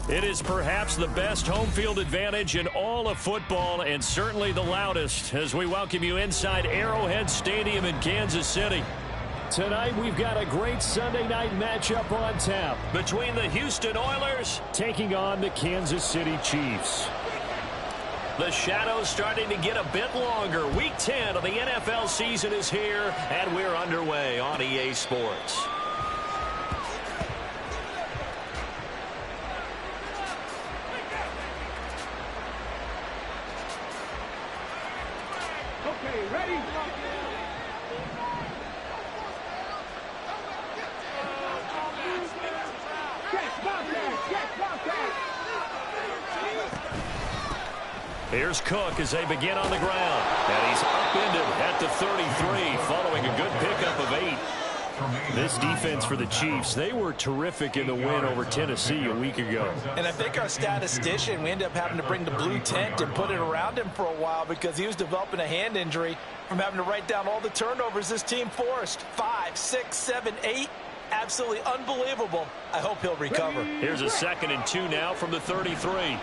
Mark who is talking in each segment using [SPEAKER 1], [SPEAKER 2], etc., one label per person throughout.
[SPEAKER 1] It is perhaps the best home field advantage in all of football, and certainly the loudest, as we welcome you inside Arrowhead Stadium in Kansas City.
[SPEAKER 2] Tonight we've got a great Sunday night matchup on tap
[SPEAKER 1] between the Houston Oilers
[SPEAKER 2] taking on the Kansas City Chiefs.
[SPEAKER 1] The shadows starting to get a bit longer. Week 10 of the NFL season is here, and we're underway on EA Sports. Here's Cook as they begin on the ground. And he's upended at the 33 following a good pickup of 8.
[SPEAKER 2] This defense for the Chiefs, they were terrific in the win over Tennessee a week ago.
[SPEAKER 3] And I think our statistician, we ended up having to bring the blue tent and put it around him for a while because he was developing a hand injury from having to write down all the turnovers this team forced. 5, 6, 7, 8. Absolutely unbelievable. I hope he'll recover.
[SPEAKER 1] Here's a 2nd and 2 now from the 33.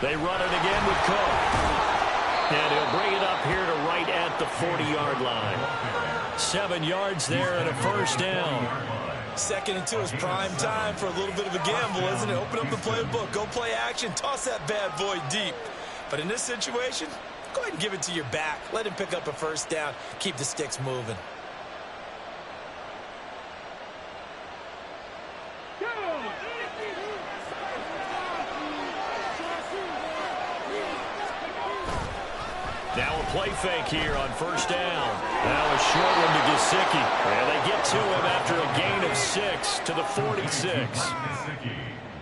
[SPEAKER 1] They run it again with Cook. And he'll bring it up here to right at the 40-yard line. 7 yards there and a first down.
[SPEAKER 3] 2nd and 2 is prime time for a little bit of a gamble, isn't it? Open up the playbook, go play action, toss that bad boy deep. But in this situation, go ahead and give it to your back. Let him pick up a first down. Keep the sticks moving.
[SPEAKER 1] Now a play fake here on first down. Now a short one to Gesicki. And they get to him after a gain of 6 to the 46.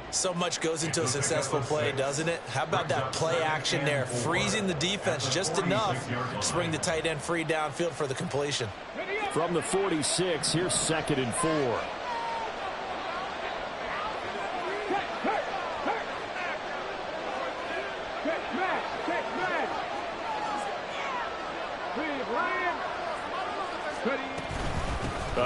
[SPEAKER 3] So much goes into a successful play, doesn't it? How about that play action there? Freezing the defense just enough to bring the tight end free downfield for the completion.
[SPEAKER 2] From the 46, here's 2nd and 4.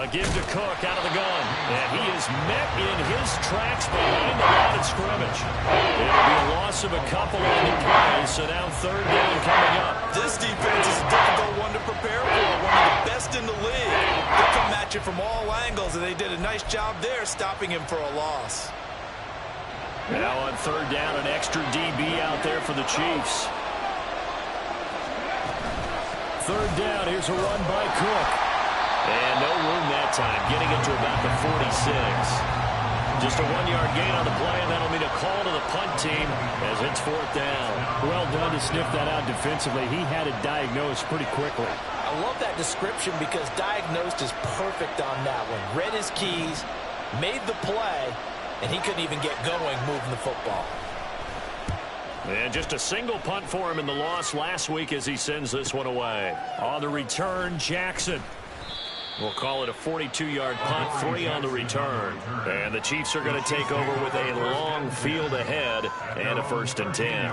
[SPEAKER 1] Give to Cook out of the gun. And he is met in his tracks behind the line of scrimmage. It'll be a loss of a couple on the play, so now 3rd down coming up.
[SPEAKER 3] This defense is a difficult one to prepare for, one of the best in the league. They come at you from all angles, and they did a nice job there stopping him for a loss.
[SPEAKER 1] Now on 3rd down, an extra DB out there for the Chiefs.
[SPEAKER 2] 3rd down, here's a run by Cook.
[SPEAKER 1] And no room that time, getting it to about the 46. Just a 1-yard gain on the play, and that'll mean a call to the punt team as it's 4th down.
[SPEAKER 2] Well done to sniff that out defensively. He had it diagnosed pretty quickly.
[SPEAKER 3] I love that description because diagnosed is perfect on that one. Read his keys, made the play, and he couldn't even get going moving the football.
[SPEAKER 1] And just a single punt for him in the loss last week as he sends this one away. On the return, Jackson. We'll call it a 42-yard punt, 3 on the return. And the Chiefs are going to take over with a long field ahead and a 1st and 10.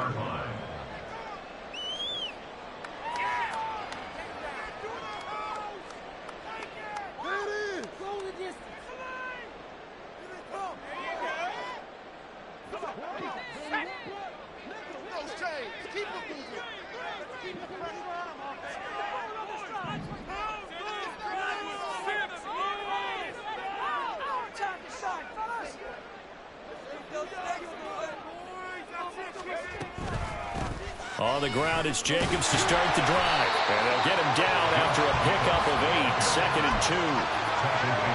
[SPEAKER 1] On the ground, it's Jacobs to start the drive. And they'll get him down after a pickup of 8, 2nd and 2.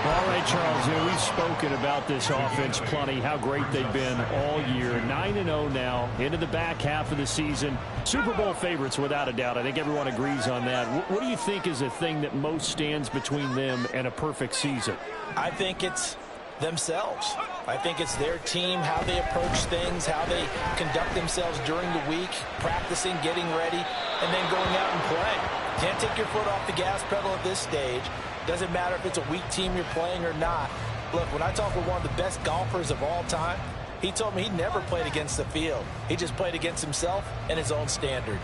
[SPEAKER 2] All right, Charles, we've spoken about this offense plenty, how great they've been all year. 9-0 now, into the back half of the season. Super Bowl favorites, without a doubt. I think everyone agrees on that. What do you think is the thing that most stands between them and a perfect season?
[SPEAKER 3] I think it's themselves. I think it's their team, how they approach things, how they conduct themselves during the week, practicing, getting ready, and then going out and playing. Can't take your foot off the gas pedal at this stage. Doesn't matter if it's a weak team you're playing or not. Look, when I talk with one of the best golfers of all time, he told me he never played against the field. He just played against himself and his own standard.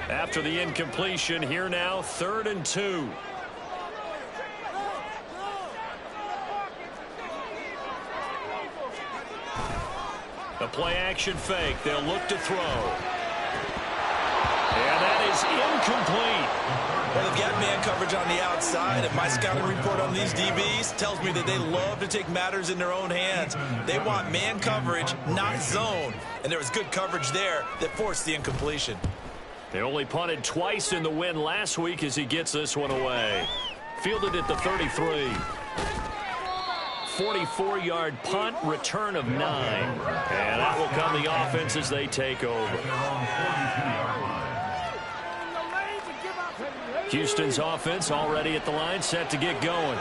[SPEAKER 1] After the incompletion, here now, 3rd and 2. The play-action fake. They'll look to throw. And that is incomplete.
[SPEAKER 3] Well, they've got man coverage on the outside, and my scouting report on these DBs tells me that they love to take matters in their own hands. They want man coverage, not zone. And there was good coverage there that forced the incompletion.
[SPEAKER 1] They only punted twice in the win last week as he gets this one away. Fielded at the 33. 44-yard punt, return of 9. And that will come the offense as they take over. Houston's offense already at the line, set to get going.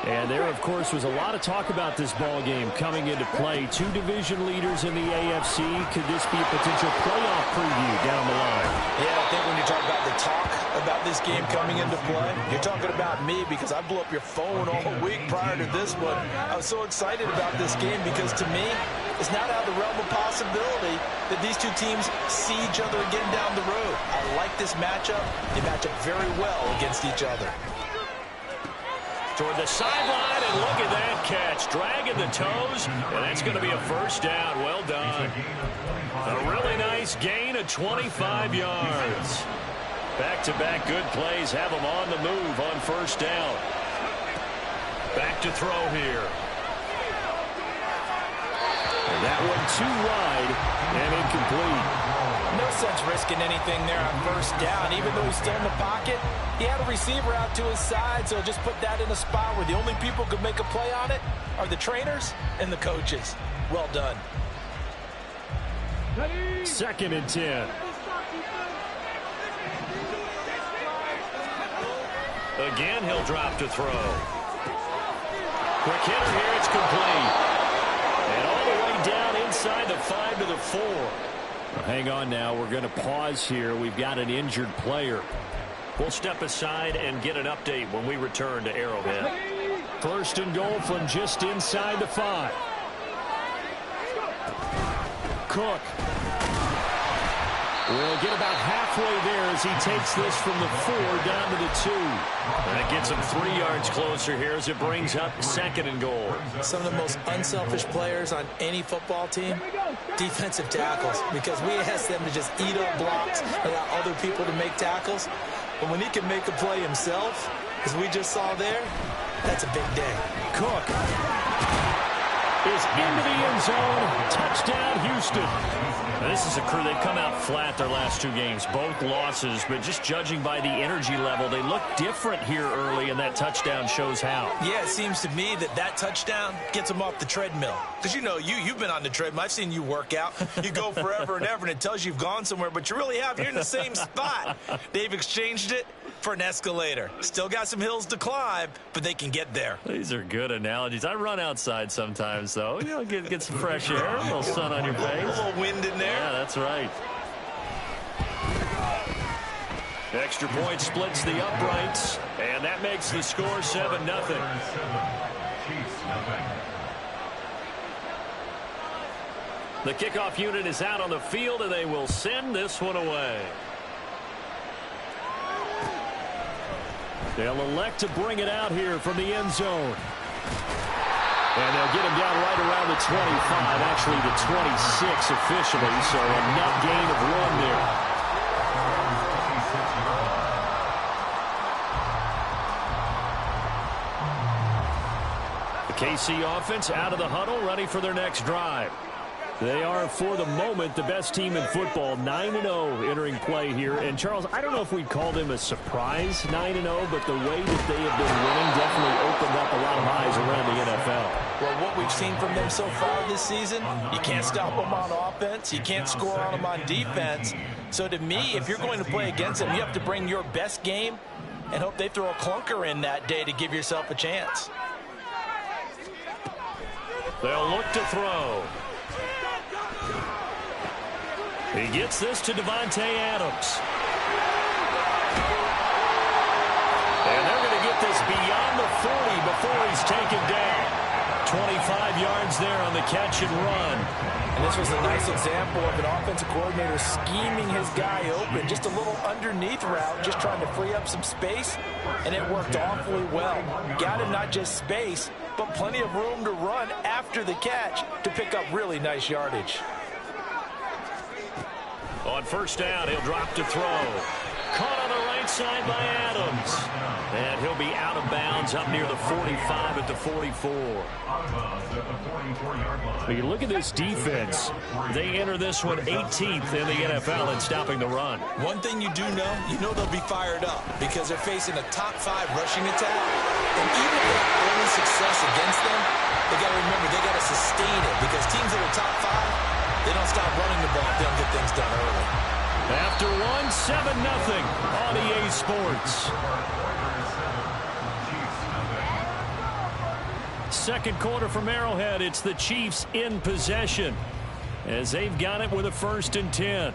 [SPEAKER 2] And there, of course, was a lot of talk about this ball game coming into play. 2 division leaders in the AFC. Could this be a potential playoff preview down the line?
[SPEAKER 3] Yeah, I think when you talk about the talk about this game coming into play, you're talking about me because I blew up your phone all week prior to this one. I was so excited about this game because, to me, it's not out of the realm of possibility that these two teams see each other again down the road. I like this matchup. They match up very well against each other.
[SPEAKER 1] Toward the sideline, and look at that catch. Dragging the toes, and that's going to be a first down. Well done. A really nice gain of 25 yards. Back-to-back good plays have them on the move on first down. Back to throw here.
[SPEAKER 2] And that one too wide and incomplete.
[SPEAKER 3] No sense risking anything there on first down. Even though he's still in the pocket, he had a receiver out to his side, so just put that in a spot where the only people who could make a play on it are the trainers and the coaches. Well done.
[SPEAKER 2] 2nd and 10.
[SPEAKER 1] Again, he'll drop to throw. Quick hitter here, it's complete. And all the way down inside the 5 to the 4.
[SPEAKER 2] Well, hang on now. We're going to pause here. We've got an injured player.
[SPEAKER 1] We'll step aside and get an update when we return to Arrowhead.
[SPEAKER 2] 1st and goal from just inside the 5. Cook will get about halfway there as he takes this from the 4 down to the 2.
[SPEAKER 1] And it gets him 3 yards closer here as it brings up 2nd and goal.
[SPEAKER 3] Some of the most unselfish players on any football team, defensive tackles, because we ask them to just eat up blocks, allow other people to make tackles. But when he can make a play himself, as we just saw there, that's a big day.
[SPEAKER 2] Cook is into the end zone. Touchdown, Houston.
[SPEAKER 1] Now, this is a crew. They've come out flat their last 2 games, both losses, but just judging by the energy level, they look different here early, and that touchdown shows how.
[SPEAKER 3] Yeah, it seems to me that touchdown gets them off the treadmill. Because, you've been on the treadmill. I've seen you work out. You go forever and ever, and it tells you you've gone somewhere, but you really have. You're in the same spot. They've exchanged it for an escalator. Still got some hills to climb, but they can get there.
[SPEAKER 1] These are good analogies. I run outside sometimes, though. Get some fresh air, a little sun on your face.
[SPEAKER 3] A little wind in there.
[SPEAKER 1] Yeah, that's right. Extra point splits the uprights, and that makes the score 7-0. The kickoff unit is out on the field, and they will send this one away.
[SPEAKER 2] They'll elect to bring it out here from the end zone. And they'll get him down right around the 25, actually the 26 officially, so a net gain of 1 there. The KC offense out of the huddle, ready for their next drive. They are, for the moment, the best team in football, 9-0 entering play here. And, Charles, I don't know if we'd call them a surprise 9-0, but the way that they have been winning definitely opened up a lot of eyes around the NFL.
[SPEAKER 3] Well, what we've seen from them so far this season, you can't stop them on offense. You can't score on them on defense. So, to me, if you're going to play against them, you have to bring your best game and hope they throw a clunker in that day to give yourself a chance.
[SPEAKER 1] They'll look to throw. He gets this to Davante Adams. And they're going to get this beyond the 40 before he's taken down. 25 yards there on the catch and run.
[SPEAKER 3] And this was a nice example of an offensive coordinator scheming his guy open. Just a little underneath route, just trying to free up some space, and it worked awfully well. Got him not just space, but plenty of room to run after the catch to pick up really nice yardage.
[SPEAKER 1] On first down, he'll drop to throw. Caught on the right side by Adams. And he'll be out of bounds up near the 45 at the 44.
[SPEAKER 2] When you look at this defense,
[SPEAKER 1] they enter this one 18th in the NFL in stopping the run.
[SPEAKER 3] One thing you do know, they'll be fired up because they're facing a top 5 rushing attack. And even if they have early success against them, they got to remember they got to sustain it because teams that are top 5, they don't stop running the ball if they don't get things done early.
[SPEAKER 1] After one, 7-0 on EA Sports. Second quarter from Arrowhead. It's the Chiefs in possession as they've got it with a 1st and 10.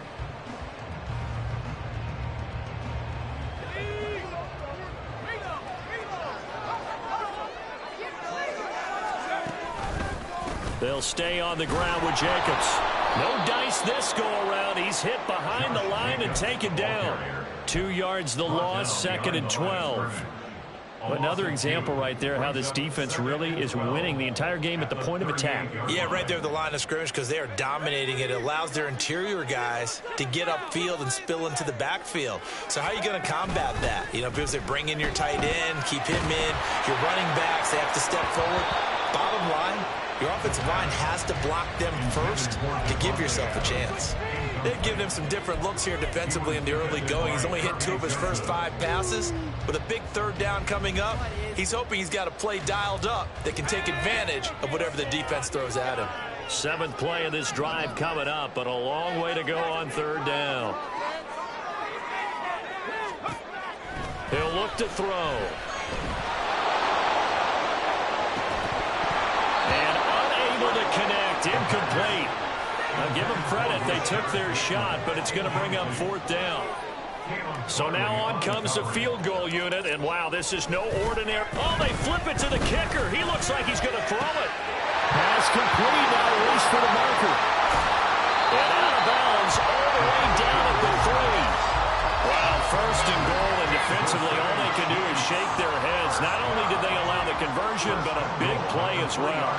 [SPEAKER 1] They'll stay on the ground with Jacobs. No dice this go-around. He's hit behind the line and taken down. 2 yards the loss, 2nd and 12. Another example right there how this defense really is winning the entire game at the point of attack.
[SPEAKER 3] Yeah, right there at the line of scrimmage because they are dominating it. It allows their interior guys to get upfield and spill into the backfield. So how are you going to combat that? Because they bring in your tight end, keep him in. Your running backs, they have to step forward. Bottom line, your offensive line has to block them first to give yourself a chance. They've given him some different looks here defensively in the early going. He's only hit 2 of his first 5 passes. With a big 3rd down coming up, he's hoping he's got a play dialed up that can take advantage of whatever the defense throws at him.
[SPEAKER 1] 7th play of this drive coming up, but a long way to go on 3rd down. He'll look to throw. And unable to connect, incomplete. Now give them credit, they took their shot, but it's going to bring up 4th down. So now on comes the field goal unit, and wow, this is no ordinary. Oh, they flip it to the kicker. He looks like he's going to throw it.
[SPEAKER 2] pass complete, now race for the marker.
[SPEAKER 1] And out of bounds all the way down at the 3. Wow, 1st and goal, and defensively all they can do is shake their heads. Not only did they allow the conversion, but a big play as well.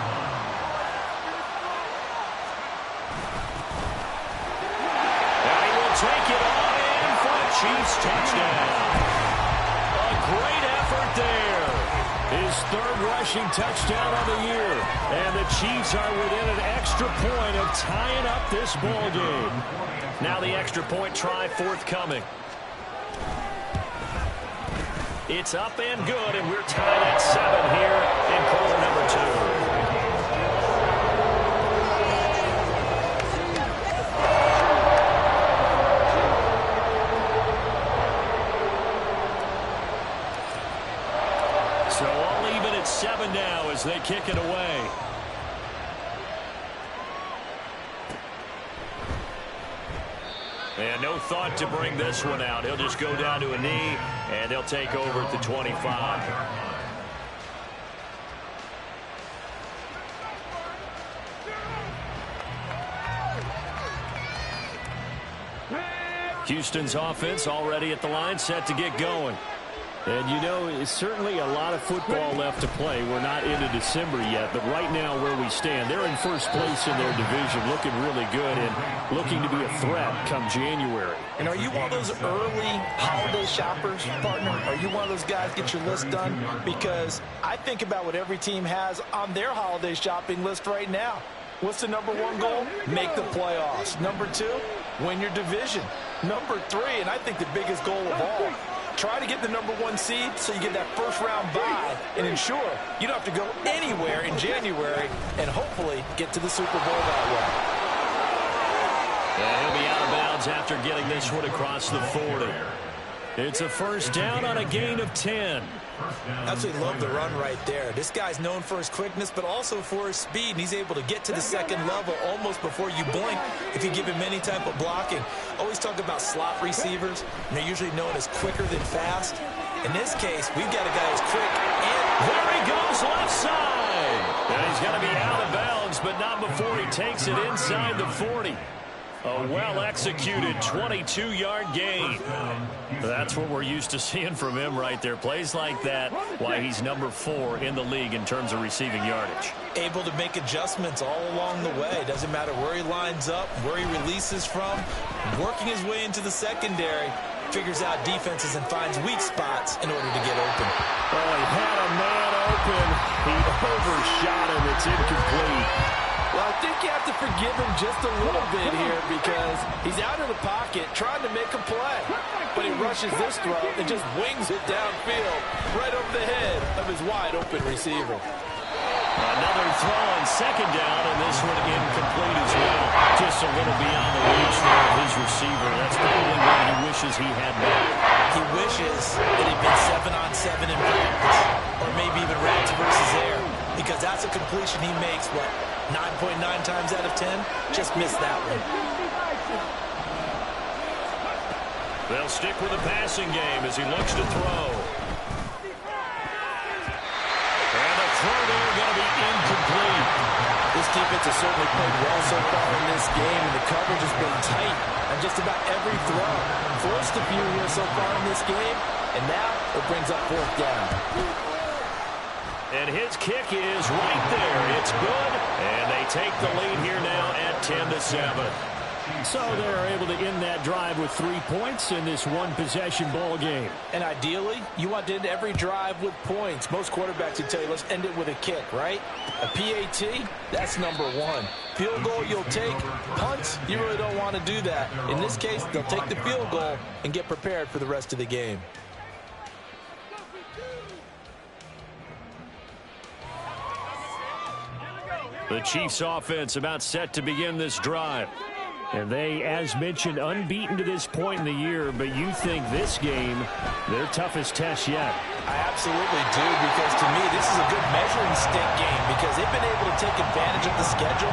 [SPEAKER 1] And he will take it on in for a Chiefs touchdown. A great effort there.
[SPEAKER 2] His 3rd rushing touchdown of the year. And the Chiefs are within an extra point of tying up this ball game.
[SPEAKER 1] Now the extra point try forthcoming. It's up and good, and we're tied at 7 here in quarter number 2. So all even at 7 now as they kick it away. And no thought to bring this one out. He'll just go down to a knee, and they'll take over at the 25. Houston's offense already at the line, set to get going.
[SPEAKER 2] And you know, it's certainly a lot of football left to play. We're not into December yet, but right now where we stand, they're in first place in their division, looking really good and looking to be a threat come January.
[SPEAKER 3] And are you one of those early holiday shoppers, partner? Are you one of those guys get your list done? Because I think about what every team has on their holiday shopping list right now. What's the number 1 goal? Make the playoffs. Number 2, win your division. Number 3, and I think the biggest goal of all, try to get the number 1 seed so you get that first-round bye and ensure you don't have to go anywhere in January and hopefully get to the Super Bowl that way.
[SPEAKER 1] And he'll be out of bounds after getting this one across the 40. It's a first down on a gain of 10.
[SPEAKER 3] Absolutely love the run right there. This guy's known for his quickness, but also for his speed. And he's able to get to the second level almost before you blink if you give him any type of blocking. Always talk about slot receivers, and they're usually known as quicker than fast. In this case, we've got a guy who's quick. And
[SPEAKER 1] there he goes, left side. And he's going to be out of bounds, but not before he takes it inside the 40. A well-executed 22-yard gain. That's what we're used to seeing from him right there. Plays like that, why he's number 4 in the league in terms of receiving yardage.
[SPEAKER 3] Able to make adjustments all along the way. Doesn't matter where he lines up, where he releases from. Working his way into the secondary. Figures out defenses and finds weak spots in order to get open.
[SPEAKER 2] Oh, he had a man open. He overshot him. It's incomplete.
[SPEAKER 3] Well, I think you have to forgive him just a little bit here because he's out of the pocket trying to make a play. But he rushes this throw and just wings it downfield right over the head of his wide-open receiver.
[SPEAKER 1] Another throw on second down, and this one incomplete as well. Just a little beyond the reach there of his receiver. That's probably what he wishes he had back.
[SPEAKER 3] He wishes it had been 7-on-7 in practice, or maybe even routes versus air, because that's a completion he makes, 9.9 times out of 10, just missed that one.
[SPEAKER 1] They'll stick with the passing game as he looks to throw. And the throw there going to be incomplete.
[SPEAKER 3] This defense has certainly played well so far in this game, and the coverage has been tight on just about every throw. Forced a few here so far in this game, and now it brings up 4th down.
[SPEAKER 1] And his kick is right there. It's good. And they take the lead here now at 10-7.
[SPEAKER 2] So they're able to end that drive with 3 points in this one-possession ball game.
[SPEAKER 3] And ideally, you want to end every drive with points. Most quarterbacks would tell you, let's end it with a kick, right? A PAT, that's number 1. Field goal, you'll take. Punts, you really don't want to do that. In this case, they'll take the field goal and get prepared for the rest of the game.
[SPEAKER 1] The Chiefs offense about set to begin this drive.
[SPEAKER 2] And they, as mentioned, unbeaten to this point in the year, but you think this game, their toughest test yet.
[SPEAKER 3] I absolutely do, because to me, this is a good measuring stick game because they've been able to take advantage of the schedule.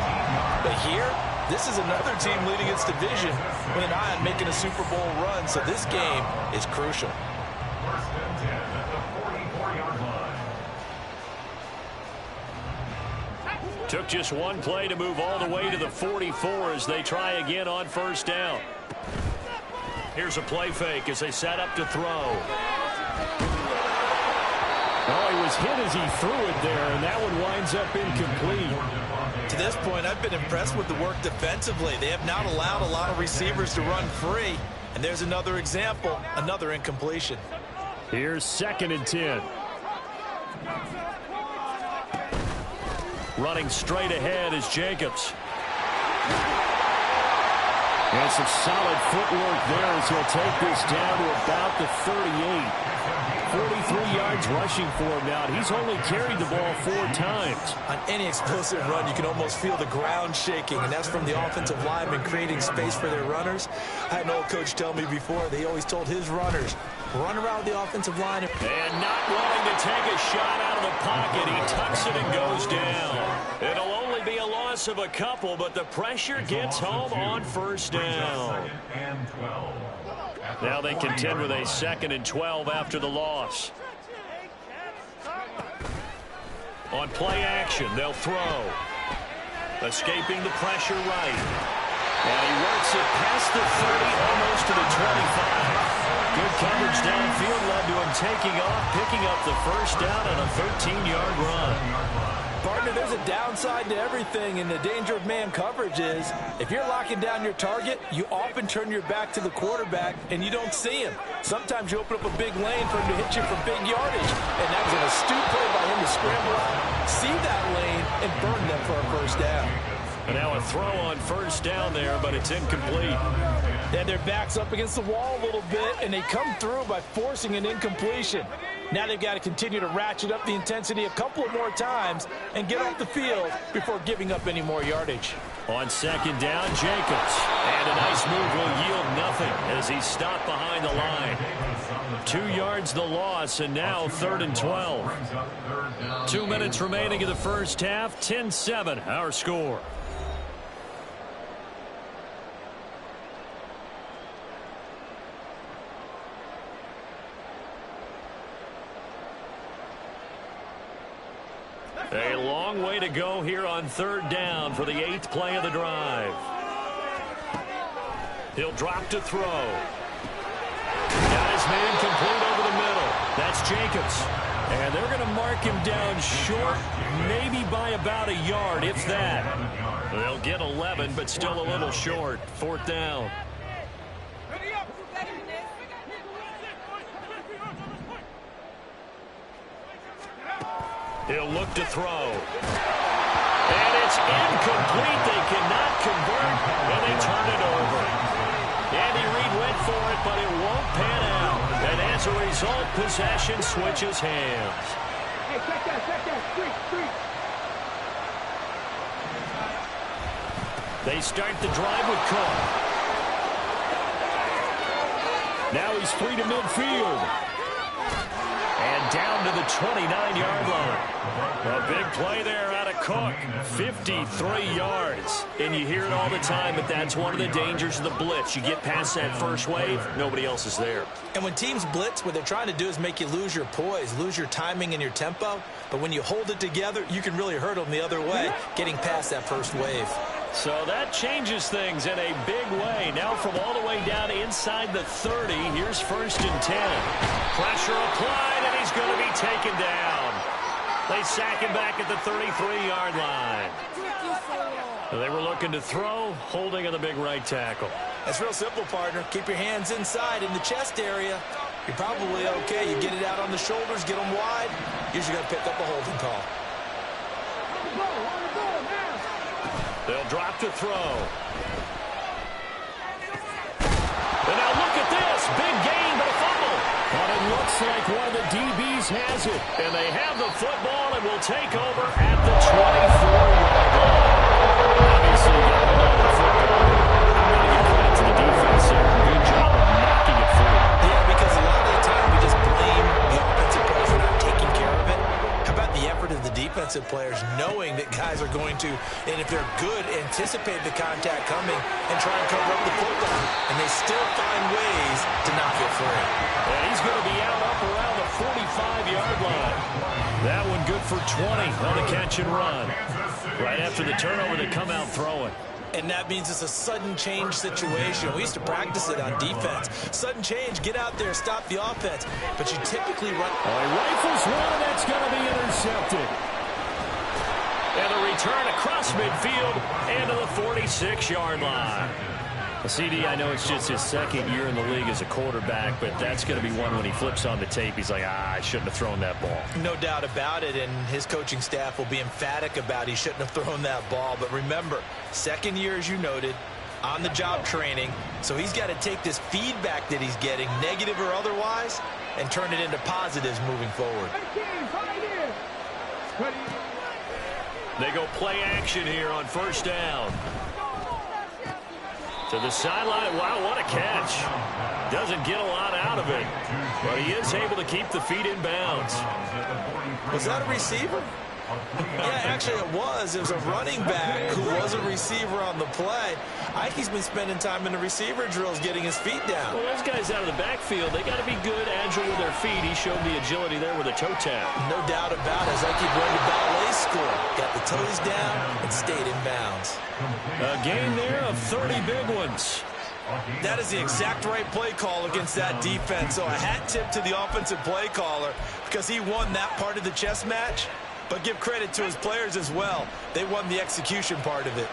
[SPEAKER 3] But here, this is another team leading its division with an eye on making a Super Bowl run, so this game is crucial.
[SPEAKER 1] Took just one play to move all the way to the 44 as they try again on first down. Here's a play fake as they set up to throw.
[SPEAKER 2] Oh, he was hit as he threw it there, and that one winds up incomplete.
[SPEAKER 3] To this point, I've been impressed with the work defensively. They have not allowed a lot of receivers to run free. And there's another example, another incompletion.
[SPEAKER 2] Here's 2nd and 10.
[SPEAKER 1] Running straight ahead is Jacobs.
[SPEAKER 2] And some solid footwork there as he'll take this down to about the 38. 43 yards rushing for him now. He's only carried the ball 4 times.
[SPEAKER 3] On any explosive run, you can almost feel the ground shaking, and that's from the offensive linemen creating space for their runners. I had an old coach tell me before, they always told his runners, run around the offensive line.
[SPEAKER 1] And not willing to take a shot out of the pocket. He tucks it and goes down. It'll only be a loss of a couple, but the pressure gets home on first down. Now they contend with a 2nd and 12 after the loss. On play action, they'll throw. Escaping the pressure right. And he works it past the 30, almost to the 25. Good coverage downfield led to him taking off, picking up the first down on a 13-yard run.
[SPEAKER 3] Partner, there's a downside to everything, and the danger of man coverage is if you're locking down your target, you often turn your back to the quarterback and you don't see him. Sometimes you open up a big lane for him to hit you for big yardage, and that was an astute play by him to scramble out, see that lane, and burn them for a first down.
[SPEAKER 1] And now a throw on first down there, but it's incomplete.
[SPEAKER 3] Then their back's up against the wall a little bit, and they come through by forcing an incompletion. Now they've got to continue to ratchet up the intensity a couple of more times and get off the field before giving up any more yardage.
[SPEAKER 1] On second down, Jacobs. And a nice move will yield nothing as he's stopped behind the line. 2 yards the loss, and now 3rd and 12. 2 minutes remaining in the first half. 10-7 our score. A long way to go here on 3rd down for the 8th play of the drive. He'll drop to throw. Got his man complete over the middle. That's Jacobs. And they're going to mark him down short, maybe by about a yard, if that. They'll get 11, but still a little short. 4th down. He'll look to throw. And it's incomplete. They cannot convert, and they turn it over. Andy Reid went for it, but it won't pan out. And as a result, possession switches hands.
[SPEAKER 4] Hey, check that. Street.
[SPEAKER 1] They start the drive with Cook. Now he's free to midfield. And down to the 29-yard line. A big play there out of Cook. 53 yards. And you hear it all the time, but that's one of the dangers of the blitz. You get past that first wave, nobody else is there.
[SPEAKER 3] And when teams blitz, what they're trying to do is make you lose your poise, lose your timing and your tempo. But when you hold it together, you can really hurt them the other way, getting past that first wave.
[SPEAKER 1] So that changes things in a big way. Now from all the way down inside the 30, here's 1st and 10. Pressure applied, and he's going to be taken down. They sack him back at the 33-yard line. They were looking to throw, holding on the big right tackle.
[SPEAKER 3] That's real simple, partner. Keep your hands inside in the chest area. You're probably okay. You get it out on the shoulders, get them wide. Usually got to pick up a holding call.
[SPEAKER 1] They'll drop to throw. And now look at this. Big gain, but a fumble. But it looks like one of the DBs has it. And they have the football and will take over at the 24-yard line. Obviously, you got to know the football. I'm going to give credit to the defense there. Good job of knocking it free.
[SPEAKER 3] Yeah, because a lot of the time we just blame the offensive players for not taking care of it. How about the effort of the defensive players knowing that guys are going to, and if they're good, anticipate the contact coming and try and cover up the football. And they still find ways to knock it free.
[SPEAKER 1] And he's going to be out up around the 45-yard line. That one good for 20 on the catch and run. Right after the turnover, they come out throwing.
[SPEAKER 3] And that means it's a sudden change situation. We used to practice it on defense. Sudden change, get out there, stop the offense. But you typically run.
[SPEAKER 1] Oh, he rifles one, that's going to be intercepted. And a return across midfield and to the 46-yard line. CD, I know it's just his 2nd year in the league as a quarterback, but that's going to be one when he flips on the tape. He's like, I shouldn't have thrown that ball.
[SPEAKER 3] No doubt about it, and his coaching staff will be emphatic about he shouldn't have thrown that ball. But remember, 2nd year, as you noted, on-the-job training, so he's got to take this feedback that he's getting, negative or otherwise, and turn it into positives moving forward.
[SPEAKER 1] They go play action here on 1st down. To the sideline. Wow, what a catch. Doesn't get a lot out of it, but he is able to keep the feet in bounds.
[SPEAKER 3] Was that a receiver? Yeah, actually it was. It was a running back who was a receiver on the play. Ike's been spending time in the receiver drills getting his feet down.
[SPEAKER 1] Well, those guys out of the backfield, they got to be good, agile with their feet. He showed the agility there with a toe tap.
[SPEAKER 3] No doubt about it. As Ike went to ballet school, got the toes down and stayed in bounds.
[SPEAKER 1] A gain there of 30 big ones.
[SPEAKER 3] That is the exact right play call against that defense. So a hat tip to the offensive play caller because he won that part of the chess match. But give credit to his players as well. They won the execution part of it.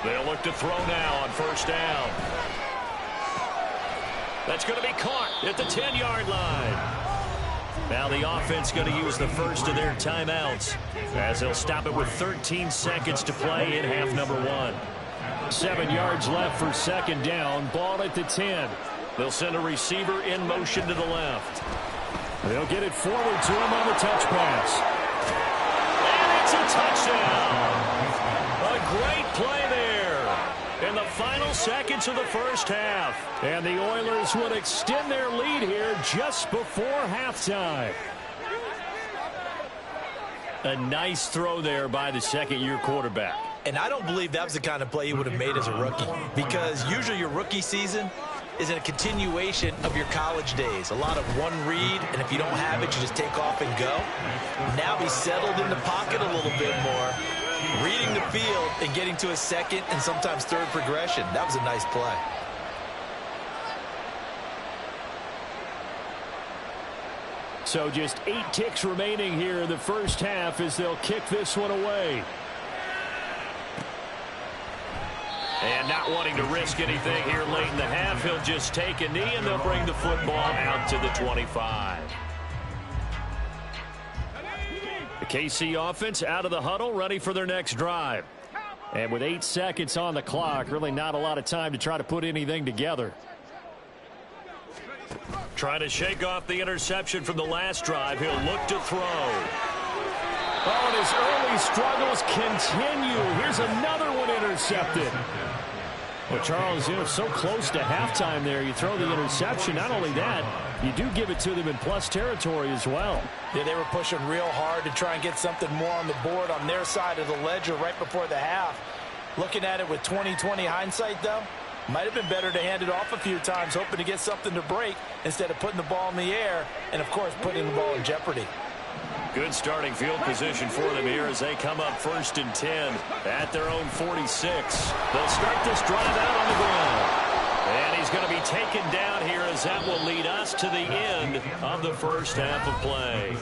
[SPEAKER 1] They'll look to throw now on 1st down. That's going to be caught at the 10-yard line. Now the offense going to use the first of their timeouts as they'll stop it with 13 seconds to play in half number 1. 7 yards left for 2nd down. Ball at the 10. They'll send a receiver in motion to the left. They'll get it forward to him on the touch pass. And it's touchdown. A great play there in the final seconds of the first half.
[SPEAKER 2] And the Oilers would extend their lead here just before halftime. A nice throw there by the second-year quarterback.
[SPEAKER 3] And I don't believe that was the kind of play he would have made as a rookie, because usually your rookie season is a continuation of your college days. A lot of one read, and if you don't have it, you just take off and go. Now he's settled in the pocket a little bit more, reading the field and getting to a second and sometimes third progression. That was a nice play.
[SPEAKER 2] So just 8 ticks remaining here in the first half as they'll kick this one away.
[SPEAKER 1] And not wanting to risk anything here late in the half, he'll just take a knee and they'll bring the football out to the 25. The KC offense out of the huddle, ready for their next drive. And with 8 seconds on the clock, really not a lot of time to try to put anything together. Trying to shake off the interception from the last drive. He'll look to throw.
[SPEAKER 2] Oh, and his early struggles continue. Here's another one intercepted. Well, Charles, so close to halftime there. You throw the interception. Not only that, you do give it to them in plus territory as well.
[SPEAKER 3] Yeah, they were pushing real hard to try and get something more on the board on their side of the ledger right before the half. Looking at it with 20/20 hindsight, though, might have been better to hand it off a few times, hoping to get something to break instead of putting the ball in the air and, of course, putting the ball in jeopardy.
[SPEAKER 1] Good starting field position for them here as they come up 1st and 10 at their own 46. They'll start this drive out on the ground. And he's going to be taken down here as that will lead us to the end of the first half of play.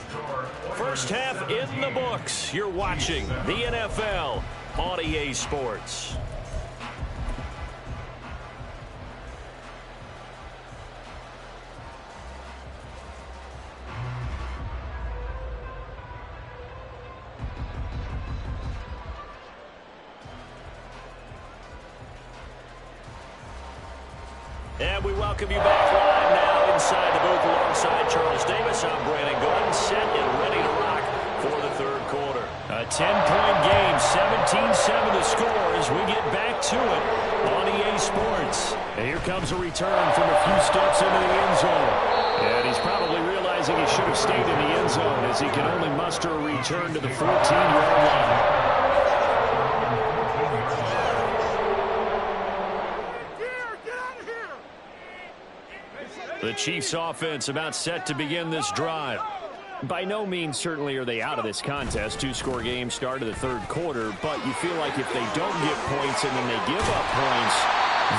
[SPEAKER 1] First half in the books. You're watching the NFL on EA Sports. And we welcome you back live now inside the booth alongside Charles Davis. I'm Brandon Gordon, set and ready to rock for the third quarter.
[SPEAKER 2] A 10-point game, 17-7 to score as we get back to it on EA Sports. And here comes a return from a few steps into the end zone. And he's probably realizing he should have stayed in the end zone as he can only muster a return to the 14-yard line. The Chiefs offense about set to begin this drive. By no means certainly are they out of this contest. 2-score game start of the third quarter, but you feel like if they don't get points and then they give up points,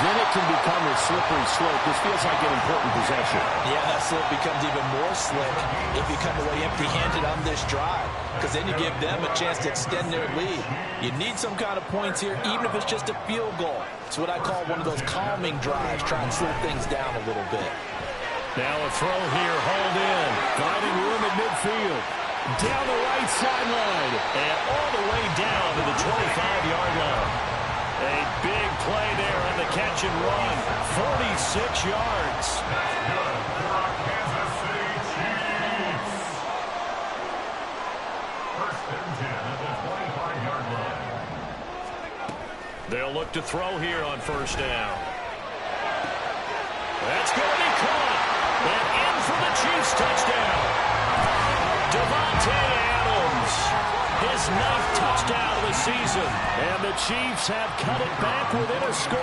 [SPEAKER 2] then it can become a slippery slope. This feels like an important possession.
[SPEAKER 3] Yeah, that slope becomes even more slick if you come away empty-handed on this drive, because then you give them a chance to extend their lead. You need some kind of points here, even if it's just a field goal. It's what I call one of those calming drives, trying to slow things down a little bit.
[SPEAKER 2] Now a throw here, hauled in, finding room at midfield. Down the right sideline, and all the way down to the 25-yard line. A big play there on the catch and run, 46 yards. They'll look to throw here on first down. That's going to be caught. And in for the Chiefs touchdown. Davante Adams, his 9th touchdown of the season. And the Chiefs have cut it back within a score.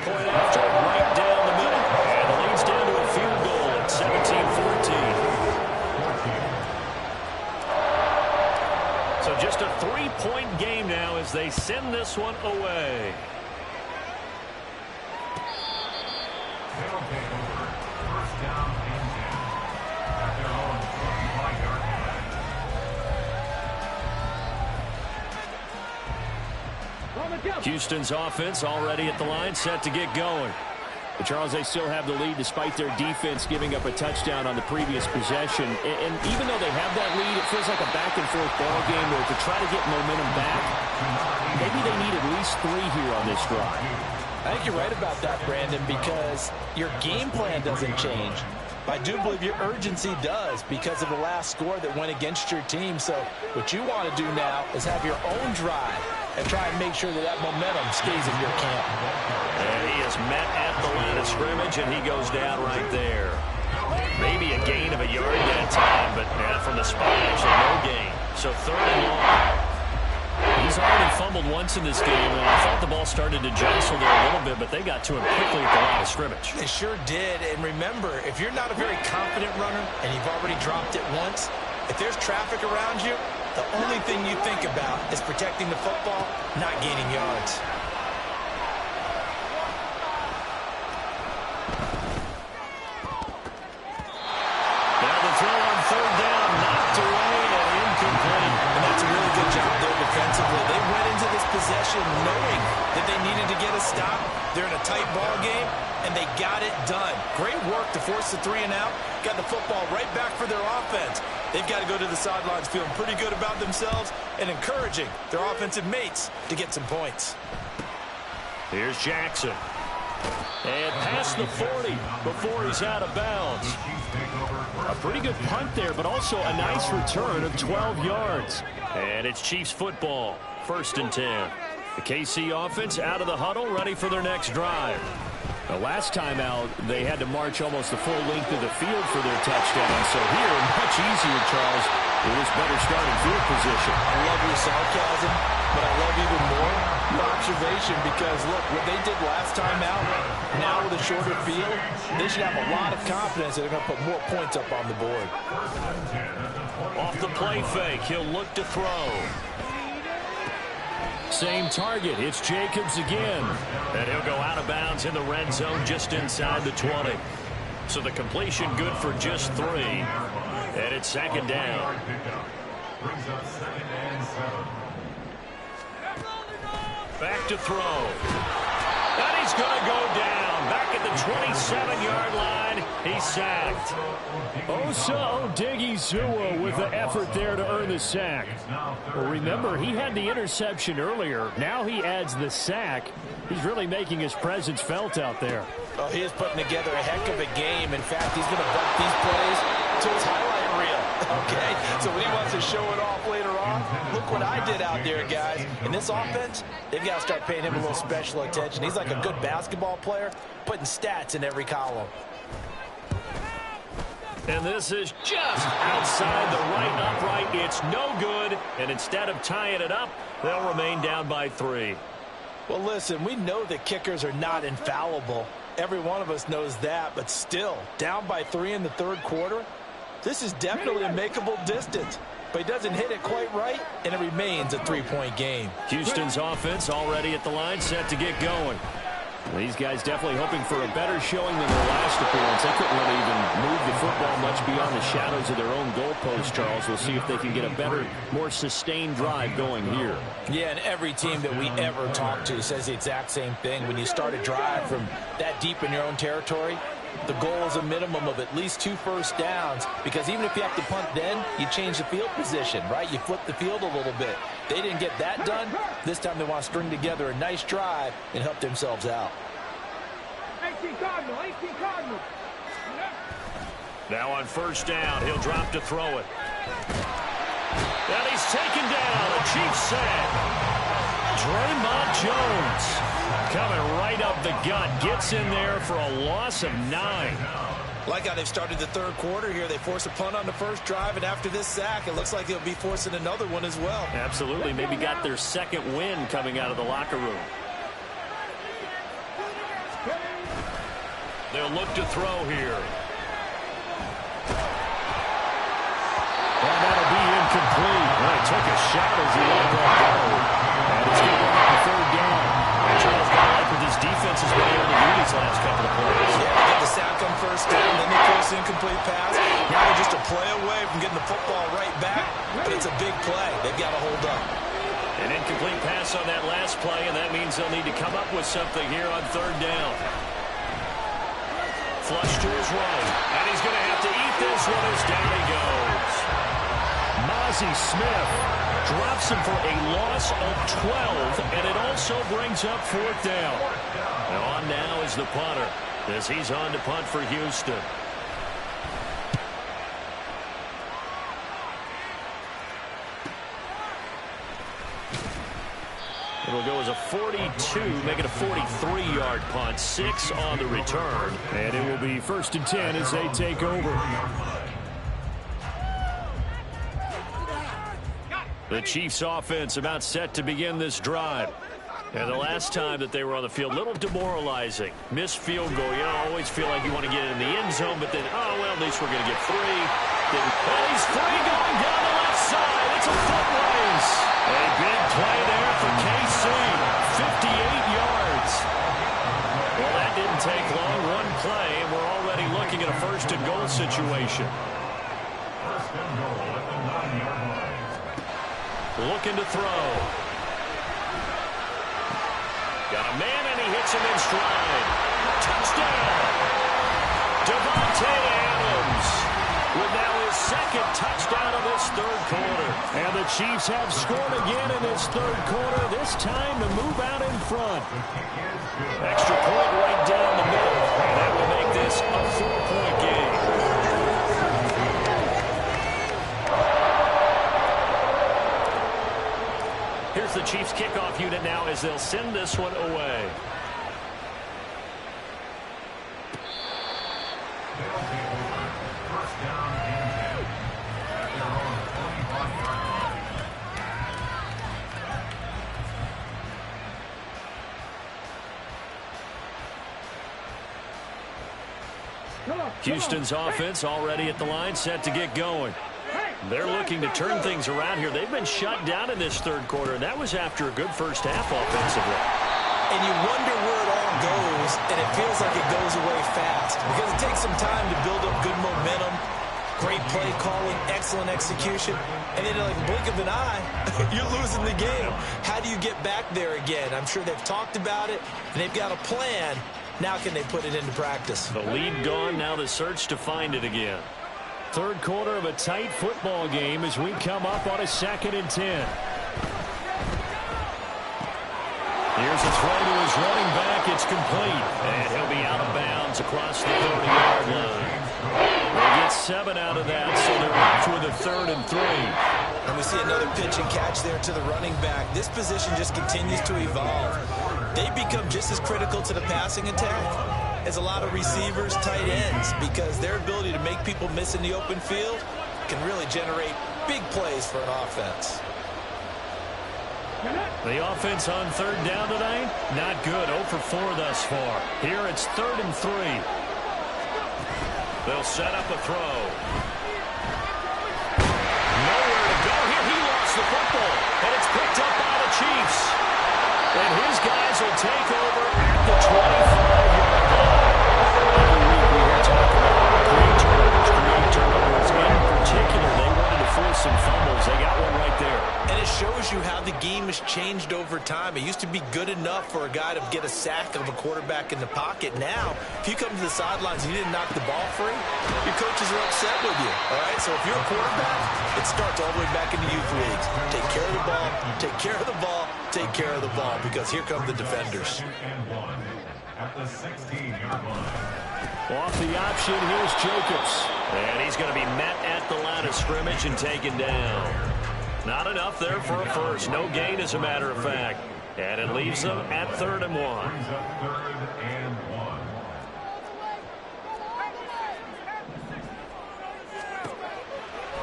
[SPEAKER 2] Point after right down the middle. And it leads down to a field goal at 17-14. So just a 3-point game now as they send this one away. Houston's offense already at the line, set to get going. But Charles, they still have the lead despite their defense giving up a touchdown on the previous possession. And even though they have that lead, it feels like a back-and-forth ball game where to try to get momentum back, maybe they need at least 3 here on this drive.
[SPEAKER 3] I think you're right about that, Brandon, because your game plan doesn't change. But I do believe your urgency does because of the last score that went against your team. So what you want to do now is have your own drive and try and make sure that that momentum stays in your camp.
[SPEAKER 1] And he is met at the line of scrimmage, and he goes down right there. Maybe a gain of a yard that time, but from the spot, actually no gain. So 3rd and long. He's already fumbled once in this game, and I thought the ball started to jostle there a little bit, but they got to him quickly at the line of scrimmage.
[SPEAKER 3] They sure did. And remember, if you're not a very confident runner and you've already dropped it once, if there's traffic around you, the only thing you think about is protecting the football, not gaining yards.
[SPEAKER 1] Now the throw on 3rd down, knocked away and incomplete.
[SPEAKER 3] And that's a really good job there defensively. They went into this possession knowing that they needed to get a stop. They're in a tight ball game, and they got it done. Great work to force the 3 and out. Got the football right back for their offense. They've got to go to the sidelines feeling pretty good about themselves and encouraging their offensive mates to get some points.
[SPEAKER 1] Here's Jackson. And past the 40 before he's out of bounds.
[SPEAKER 2] A pretty good punt there, but also a nice return of 12 yards.
[SPEAKER 1] And it's Chiefs football, 1st and 10. The KC offense out of the huddle, ready for their next drive.
[SPEAKER 2] The last time out, they had to march almost the full length of the field for their touchdown. So here, much easier, Charles. It was better starting field position.
[SPEAKER 3] I love your sarcasm, but I love even more your observation because, look, what they did last time out, now with a shorter field, they should have a lot of confidence that they're going to put more points up on the board.
[SPEAKER 1] Off the play fake, he'll look to throw.
[SPEAKER 2] Same target. It's Jacobs again.
[SPEAKER 1] And he'll go out of bounds in the red zone just inside the 20. So the completion good for just 3. And it's 2nd down. Back to throw. And he's going to go down. Back at the 27-yard line. He's sacked.
[SPEAKER 2] Osa Odighizuwa with the effort there to earn the sack. Well, remember, he had the interception earlier. Now he adds the sack. He's really making his presence felt out there.
[SPEAKER 3] Oh, he is putting together a heck of a game. In fact, he's going to bump these plays to his highlight reel. Okay, so when he wants to show it off later on, look what I did out there, guys. In this offense, they've got to start paying him a little special attention. He's like a good basketball player, putting stats in every column.
[SPEAKER 1] And this is just outside the right upright. It's no good. And instead of tying it up, they'll remain down by 3.
[SPEAKER 3] Well, listen, we know that kickers are not infallible. Every one of us knows that. But still, down by 3 in the 3rd quarter, this is definitely a makeable distance. But he doesn't hit it quite right, and it remains a 3-point game.
[SPEAKER 1] Houston's offense already at the line, set to get going.
[SPEAKER 2] These guys definitely hoping for a better showing than their last appearance. They couldn't really even move the football much beyond the shadows of their own goalpost, Charles. We'll see if they can get a better, more sustained drive going here.
[SPEAKER 3] Yeah, and every team that we ever talk to says the exact same thing. When you start a drive from that deep in your own territory, the goal is a minimum of at least 2 first downs, because even if you have to punt then, you change the field position, right? You flip the field a little bit. They didn't get that done. This time they want to string together a nice drive and help themselves out.
[SPEAKER 4] 18 Cardinal, 18 Cardinal.
[SPEAKER 1] Now on 1st down, he'll drop to throw it. And he's taken down. A Chiefs sack. Draymond Jones coming right up the gut. Gets in there for a loss of 9.
[SPEAKER 3] Like how they've started the 3rd quarter here. They force a punt on the first drive, and after this sack, it looks like they'll be forcing another one as well.
[SPEAKER 1] Absolutely. Maybe got their 2nd win coming out of the locker room. They'll look to throw here.
[SPEAKER 2] And that'll be incomplete. Well, he took a shot as he let that go. And it's going to go up to 3rd down.
[SPEAKER 1] And Charles got like what this defense has been able to do these last couple of plays.
[SPEAKER 3] Yeah, they get the sack on 1st down, then they force the incomplete pass. Now they're just a play away from getting the football right back, but it's a big play. They've got to hold up.
[SPEAKER 1] An incomplete pass on that last play, and that means they'll need to come up with something here on 3rd down. Flush to his right, and he's going to have to eat this one as down he goes.
[SPEAKER 2] Mazi Smith
[SPEAKER 1] Drops him for a loss of 12, and it also brings up 4th down. And on now is the punter, as he's on to punt for Houston. will go as a 42, make it a 43-yard punt, 6 on the return.
[SPEAKER 2] And it will be 1st and 10 as they take over. The Chiefs offense about set to begin this drive. And the last time that they were on the field, a little demoralizing. Missed field goal. You always feel like you want to get in the end zone, but then, oh, well, at least we're going to get 3. Oh, he's free going down the left side. It's a foot race. A big play there for KC. 58 yards. Well, that didn't take long. One play, and we're already looking at a 1st and goal situation. Looking to throw. Got a man, and he hits him in stride. Touchdown! Devontae Adams with now his 2nd touchdown of this 3rd quarter. And the Chiefs have scored again in this 3rd quarter, this time to move out in front.
[SPEAKER 1] Extra point right down the middle. And that will make this a 4-point game. Here's the Chiefs kickoff unit now as they'll send this one away. Houston's offense already at the line, set to get going. They're looking to turn things around here. They've been shut down in this 3rd quarter, and that was after a good first half offensively.
[SPEAKER 3] And you wonder where it all goes, and it feels like it goes away fast because it takes some time to build up good momentum, great play calling, excellent execution, and then like a blink of an eye, you're losing the game. How do you get back there again? I'm sure they've talked about it, and they've got a plan. Now can they put it into practice?
[SPEAKER 1] The lead gone, now the search to find it again.
[SPEAKER 2] 3rd quarter of a tight football game as we come up on a 2nd and 10. Here's a throw to his running back. It's complete. And he'll be out of bounds across the 30-yard line. They get 7 out of that, so they're left with a 3rd and 3.
[SPEAKER 3] And we see another pitch and catch there to the running back. This position just continues to evolve. They become just as critical to the passing attack as a lot of receivers, tight ends, because their ability to make people miss in the open field can really generate big plays for an offense.
[SPEAKER 1] The offense on 3rd down tonight, not good. 0 for 4 thus far. Here it's 3rd and 3. They'll set up a throw. Nowhere to go here. He lost the football, and it's picked up by the Chiefs. And his guys will take over at the 25-yard line. Every week we hear talk about create turnovers. In particular, they wanted to force some fumbles. They got one right there.
[SPEAKER 3] And it shows you how the game has changed over time. It used to be good enough for a guy to get a sack of a quarterback in the pocket. Now, if you come to the sidelines and you didn't knock the ball free, your coaches are upset with you. All right? So if you're a quarterback, it starts all the way back in the youth leagues. Take care of the ball, take care of the ball, take care of the ball, because here come the defenders.
[SPEAKER 5] At the 16-yard line.
[SPEAKER 2] Off the option, here's Jacobs.
[SPEAKER 1] And he's going to be met at the line of scrimmage and taken down. Not enough there for a first. No gain, as a matter of fact. And it leaves them at 3rd and 1.
[SPEAKER 5] Brings up 3rd and 1.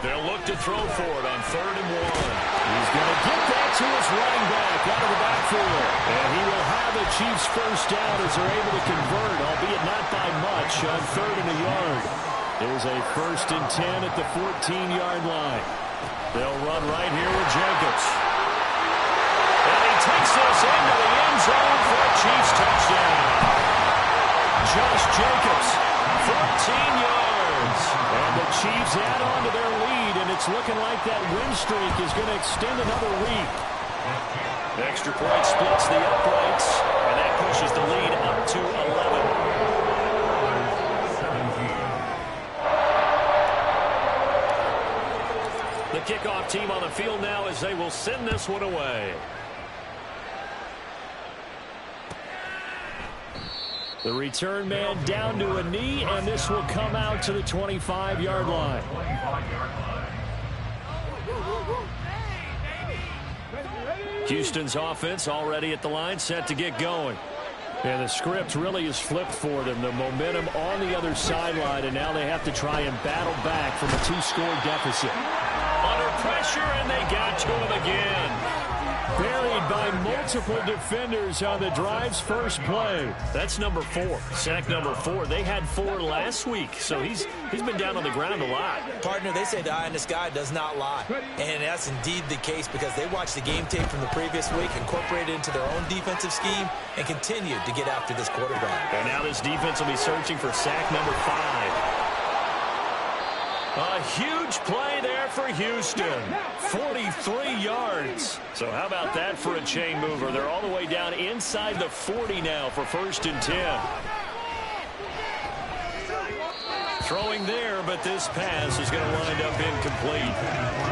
[SPEAKER 1] They'll look to throw for it on 3rd and 1.
[SPEAKER 2] He's going to get that to his running back out of the backfield. And he will have the Chiefs 1st down as they're able to convert, albeit not by much, on 3rd and a yard. There's a 1st and 10 at the 14-yard line. They'll run right here with Jacobs.
[SPEAKER 1] And he takes this into the end zone for a Chiefs touchdown.
[SPEAKER 2] Josh Jacobs, 14 yards. And the Chiefs add on to their lead, and it's looking like that win streak is going to extend another week.
[SPEAKER 1] Extra point splits the uprights, and that pushes the lead up to 11. The kickoff team on the field now as they will send this one away.
[SPEAKER 2] The return man down to a knee, and this will come out to the 25-yard line.
[SPEAKER 1] Houston's offense already at the line, set to get going.
[SPEAKER 2] And the script really is flipped for them. The momentum on the other sideline, and now they have to try and battle back from a 2-score deficit.
[SPEAKER 1] Under pressure, and they got to him again.
[SPEAKER 2] Buried by multiple defenders on the drive's first play.
[SPEAKER 1] That's number 4. Sack number 4. They had 4 last week, so he's been down on the ground a lot.
[SPEAKER 3] Partner, they say the eye in the sky does not lie. And that's indeed the case because they watched the game tape from the previous week, incorporated it into their own defensive scheme, and continued to get after this quarterback.
[SPEAKER 1] And now this defense will be searching for sack number 5. A huge play there for Houston. 43 yards. So how about that for a chain mover? They're all the way down inside the 40 now for 1st and 10. Throwing there, but this pass is going to wind up incomplete.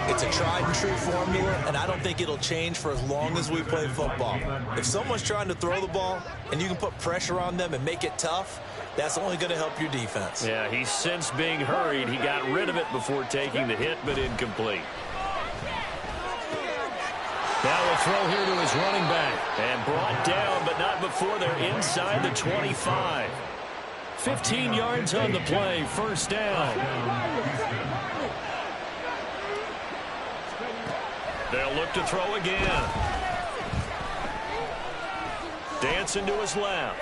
[SPEAKER 3] It's a tried and true formula, and I don't think it'll change for as long as we play football. If someone's trying to throw the ball and you can put pressure on them and make it tough, that's only going to help your defense.
[SPEAKER 1] Yeah, he's since being hurried. He got rid of it before taking the hit, but incomplete.
[SPEAKER 2] Now a throw here to his running back.
[SPEAKER 1] And brought down, but not before they're inside the 25. 15 yards on the play, 1st down. They'll look to throw again. Dancing to his left.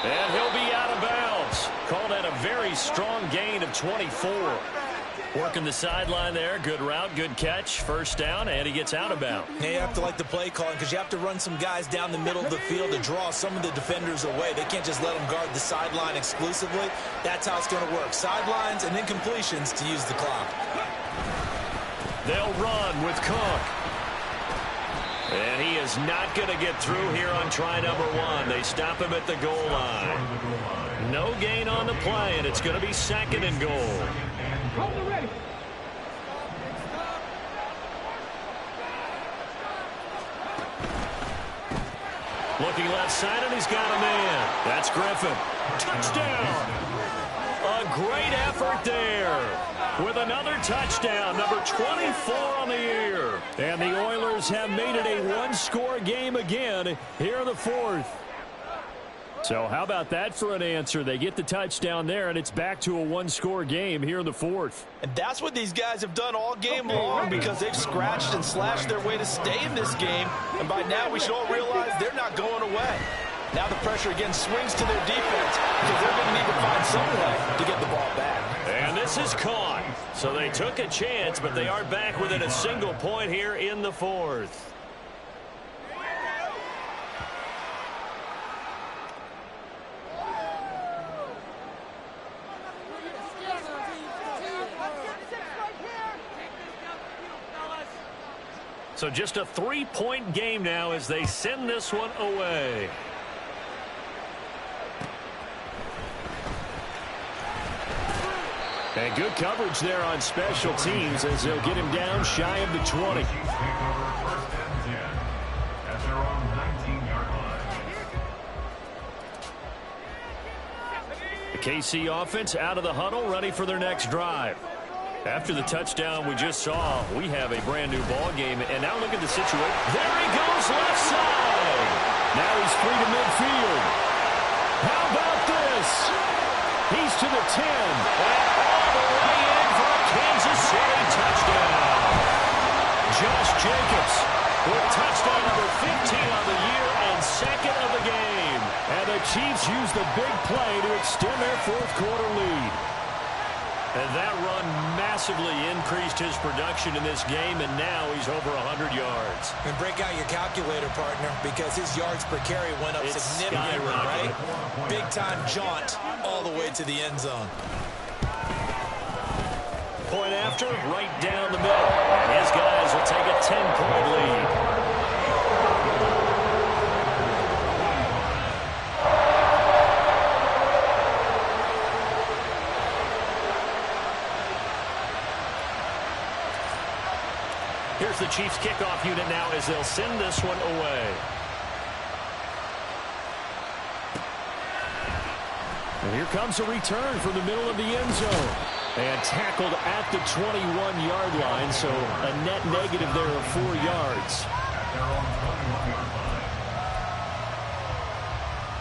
[SPEAKER 1] And he'll be out of bounds. Called at a very strong gain of 24. Working the sideline there. Good route, good catch. 1st down, and he gets out of bounds.
[SPEAKER 3] Yeah, you have to like the play calling because you have to run some guys down the middle of the field to draw some of the defenders away. They can't just let them guard the sideline exclusively. That's how it's going to work. Sidelines and then completions to use the clock.
[SPEAKER 1] They'll run with Cook. And he is not going to get through here on try number 1. They stop him at the goal line. No gain on the play, and it's going to be 2nd and goal. Looking left side, and he's got a man. That's Griffin. Touchdown. A great effort there. With another touchdown, number 24 on the year.
[SPEAKER 2] And the Oilers have made it a 1-score game again here in the 4th. So how about that for an answer? They get the touchdown there, and it's back to a 1-score game here in the 4th.
[SPEAKER 3] And that's what these guys have done all game long because they've scratched and slashed their way to stay in this game. And by now we should all realize they're not going away. Now the pressure again swings to their defense because they're going to need to find some way to get the ball back.
[SPEAKER 1] And this is caught. So they took a chance, but they are back within a single point here in the 4th. So just a 3-point game now as they send this one away.
[SPEAKER 2] And good coverage there on special teams as they'll get him down shy of the 20.
[SPEAKER 1] The KC offense out of the huddle, ready for their next drive. After the touchdown we just saw, we have a brand new ball game. And now look at the situation. There he goes, left side.
[SPEAKER 2] Now he's free to midfield. How about this? He's to the 10.
[SPEAKER 1] And all the way in for a Kansas City touchdown. Josh Jacobs with touchdown number 15 on the year and 2nd of the game.
[SPEAKER 2] And the Chiefs use the big play to extend their 4th quarter lead.
[SPEAKER 1] And that run massively increased his production in this game, and now he's over 100 yards.
[SPEAKER 3] And break out your calculator, partner, because his yards per carry went up significantly, right? Big-time jaunt all the way to the end zone.
[SPEAKER 1] Point after, right down the middle. And his guys will take a 10-point lead. Here's the Chiefs kickoff unit now as they'll send this one away.
[SPEAKER 2] And here comes a return from the middle of the end zone. And tackled at the 21-yard line, so a net negative there of 4 yards.
[SPEAKER 5] their own 21-yard line.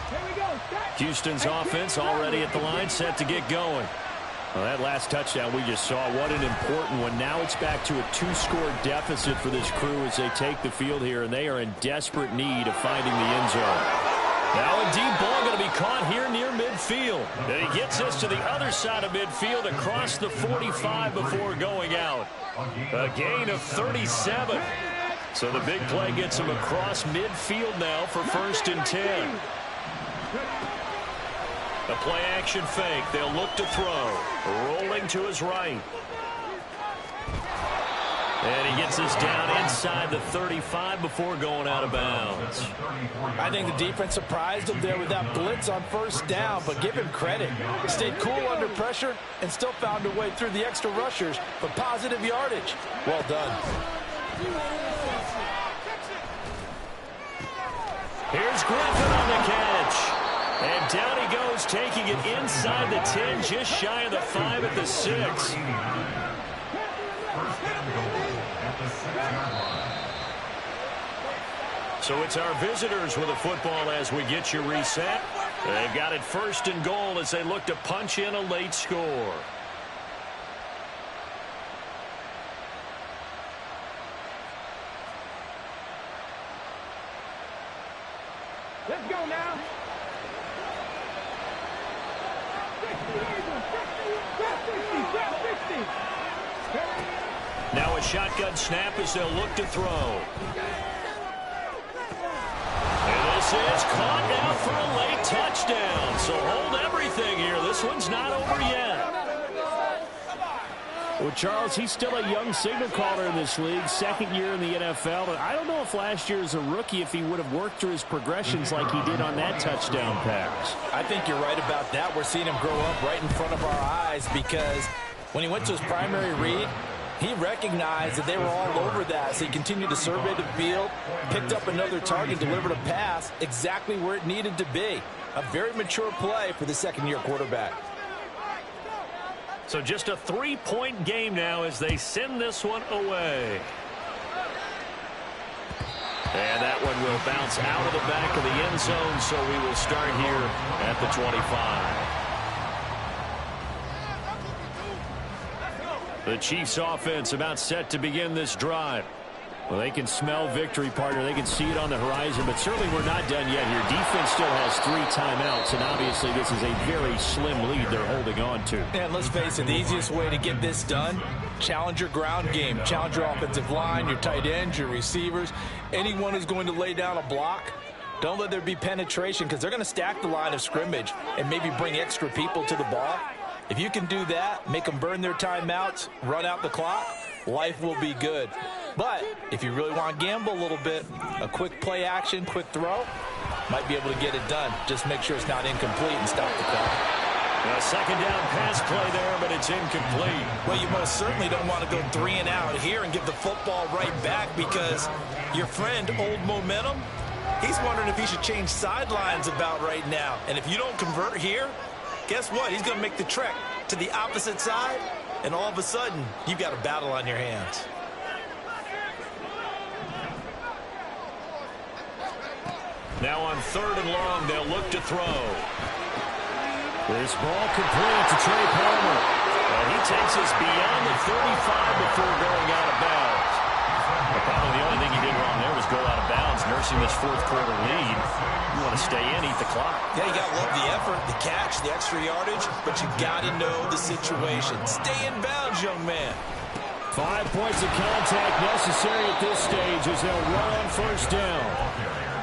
[SPEAKER 4] Here we go. Start.
[SPEAKER 1] Houston's offense already at the line, set to get going.
[SPEAKER 2] Well, that last touchdown we just saw, what an important one. Now it's back to a 2-score deficit for this crew as they take the field here, and they are in desperate need of finding the end zone.
[SPEAKER 1] Now a deep ball going to be caught here near midfield. And he gets us to the other side of midfield across the 45 before going out. A gain of 37. So the big play gets him across midfield now for 1st and 10. A play action fake. They'll look to throw. Rolling to his right. And he gets us down inside the 35 before going out of bounds.
[SPEAKER 3] I think the defense surprised him there with that blitz on 1st down, but give him credit. Stayed cool under pressure and still found a way through the extra rushers for positive yardage. Well done.
[SPEAKER 1] Here's Griffin on the catch. And down he goes, taking it inside the 10, just shy of the 5 at the 6.
[SPEAKER 5] 1st and goal at the 6-yard line.
[SPEAKER 1] So it's our visitors with the football as we get you reset. They've got it 1st and goal as they look to punch in a late score.
[SPEAKER 4] Let's go now. 60.
[SPEAKER 1] Now a shotgun snap as they'll look to throw. And this is caught now for a late touchdown. So hold everything here. This one's not over yet.
[SPEAKER 2] Well, Charles, he's still a young signal caller in this league, 2nd year in the NFL. And I don't know if last year as a rookie, if he would have worked through his progressions like he did on that touchdown pass.
[SPEAKER 3] I think you're right about that. We're seeing him grow up right in front of our eyes because when he went to his primary read, he recognized that they were all over that. So he continued to survey the field, picked up another target, delivered a pass exactly where it needed to be. A very mature play for the 2nd-year quarterback.
[SPEAKER 1] So just a 3-point game now as they send this one away. And that one will bounce out of the back of the end zone, so we will start here at the 25. The Chiefs offense about set to begin this drive. Well, they can smell victory, partner. They can see it on the horizon, but certainly we're not done yet here. Defense still has 3 timeouts, and obviously this is a very slim lead they're holding on to.
[SPEAKER 3] And let's face it, the easiest way to get this done, challenge your ground game. Challenge your offensive line, your tight ends, your receivers, anyone who's going to lay down a block. Don't let there be penetration because they're going to stack the line of scrimmage and maybe bring extra people to the ball. If you can do that, make them burn their timeouts, run out the clock, life will be good. But if you really want to gamble a little bit, a quick play action, quick throw, might be able to get it done. Just make sure it's not incomplete and stop the clock.
[SPEAKER 1] A 2nd down pass play there, but it's incomplete.
[SPEAKER 3] Well, you most certainly don't want to go 3 and out here and give the football right back because your friend, Old Momentum, he's wondering if he should change sidelines about right now. And if you don't convert here, guess what? He's going to make the trek to the opposite side, and all of a sudden, you've got a battle on your hands.
[SPEAKER 1] Now on 3rd and long, they'll look to throw.
[SPEAKER 2] This ball complete to Trey Palmer.
[SPEAKER 1] Well, he takes us beyond the 35 before going out of bounds. Well, probably the only thing he did wrong there was go out of bounds, nursing this 4th quarter lead. You want to stay in, eat the clock.
[SPEAKER 3] Yeah, you got to love the effort, the catch, the extra yardage, but you got to know the situation. Stay in bounds, young man.
[SPEAKER 2] 5 points of contact necessary at this stage as they'll run on 1st down.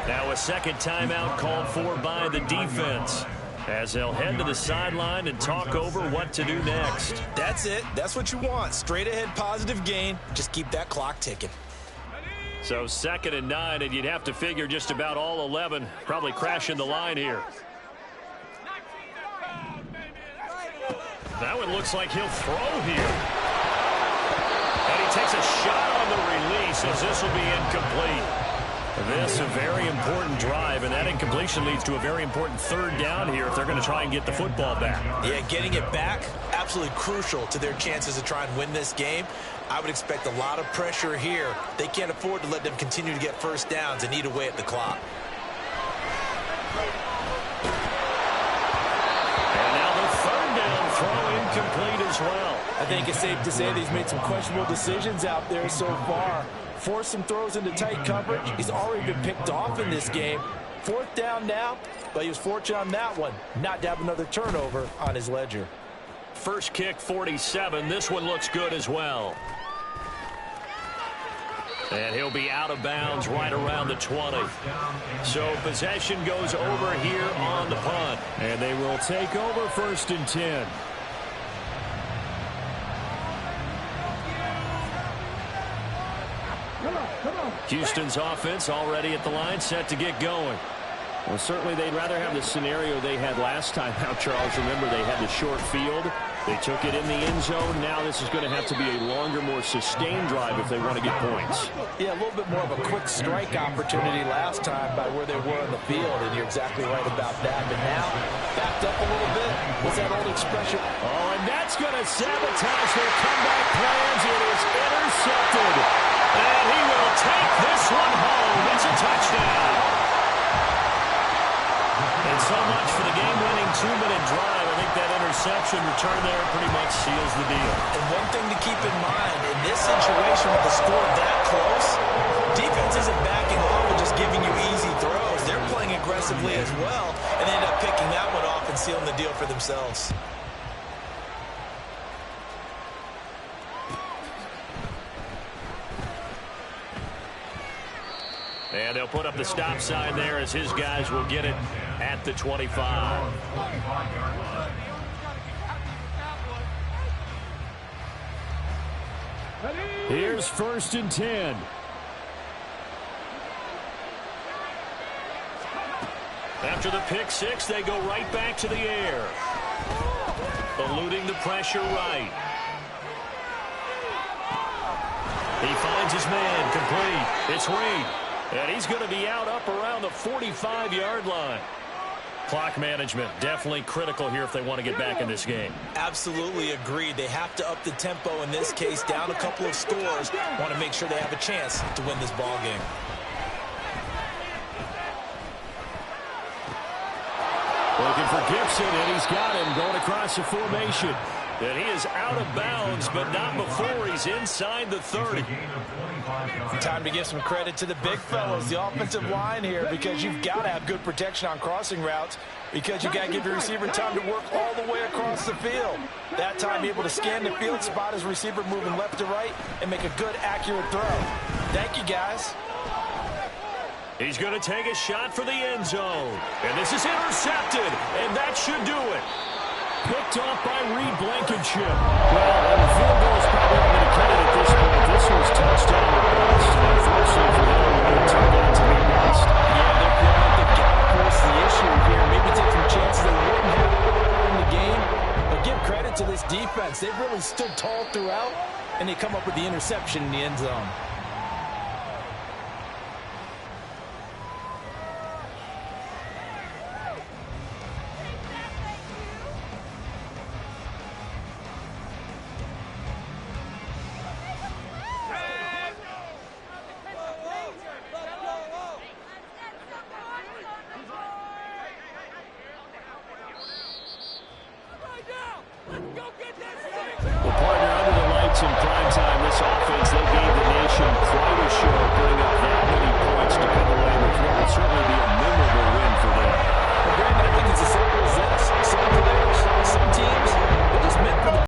[SPEAKER 1] Now a 2nd timeout called for by the defense as they'll head to the sideline and talk over what to do next.
[SPEAKER 3] That's it. That's what you want. Straight ahead positive gain. Just keep that clock ticking.
[SPEAKER 1] So 2nd and 9, and you'd have to figure just about all 11 probably crashing the line here. That one looks like he'll throw here. And he takes a shot on the release as this will be incomplete. This a very important drive, and that incompletion leads to a very important 3rd down here if they're going to try and get the football back.
[SPEAKER 3] Yeah, getting it back, absolutely. absolutely crucial to their chances to try and win this game. I would expect a lot of pressure here. They can't afford to let them continue to get first downs and eat away at the clock.
[SPEAKER 1] And now the third down throw incomplete as well.
[SPEAKER 3] I think it's safe to say that he's made some questionable decisions out there so far. Forced some throws into tight coverage. He's already been picked off in this game. Fourth down now, but he was fortunate on that one. Not to have another turnover on his ledger.
[SPEAKER 1] First kick, 47. This one looks good as well. And he'll be out of bounds right around the 20. So possession goes over here on the punt.
[SPEAKER 2] And they will take over 1st and 10.
[SPEAKER 1] Houston's offense already at the line, set to get going.
[SPEAKER 2] Well, certainly they'd rather have the scenario they had last time out, Charles. Remember, they had the short field. They took it in the end zone. Now this is going to have to be a longer, more sustained drive if they want to get points.
[SPEAKER 3] Yeah, a little bit more of a quick strike opportunity last time by where they were in the field, and you're exactly right about that. But now, backed up a little bit. What's that old expression?
[SPEAKER 2] Oh, and that's going to sabotage their comeback plans. It is intercepted.
[SPEAKER 1] And he will take this one home. It's a touchdown. And so much for the game-winning 2-minute drive. I think that interception return there pretty much seals the deal.
[SPEAKER 3] And one thing to keep in mind, in this situation with the score that close, defense isn't backing off and just giving you easy throws. They're playing aggressively as well, and they end up picking that one off and sealing the deal for themselves.
[SPEAKER 1] And they'll put up the stop sign there as his guys will get it at the 25.
[SPEAKER 2] Here's 1st and 10.
[SPEAKER 1] After the pick six, they go right back to the air. Eluding the pressure right. He finds his man, complete. It's Reed. And he's going to be out up around the 45-yard line. Clock management, definitely critical here if they want to get back in this game.
[SPEAKER 3] Absolutely agreed. They have to up the tempo in this case, down a couple of scores. Want to make sure they have a chance to win this ball game.
[SPEAKER 2] Looking for Gibson, and he's got him going across the formation.
[SPEAKER 1] And he is out of bounds, but not before he's inside the 30.
[SPEAKER 3] Time to give some credit to the big fellas, the offensive line here, because you've got to have good protection on crossing routes, because you've got to give your receiver time to work all the way across the field. That time able to scan the field, spot his receiver moving left to right, and make a good, accurate throw. Thank you, guys.
[SPEAKER 1] He's going to take a shot for the end zone. And this is intercepted, and that should do it.
[SPEAKER 2] Picked off by Reed Blankenship. Well, and the field goal is probably not going to cut it at this point. This was touchdown or bust. Unfortunately for them, it turned out to be bust.
[SPEAKER 3] Yeah, they're feeling like they've got to force the issue here. Maybe take some chances they wouldn't have in the game. But give credit to this defense. They've really stood tall throughout, and they come up with the interception in the end zone.
[SPEAKER 4] Let's go,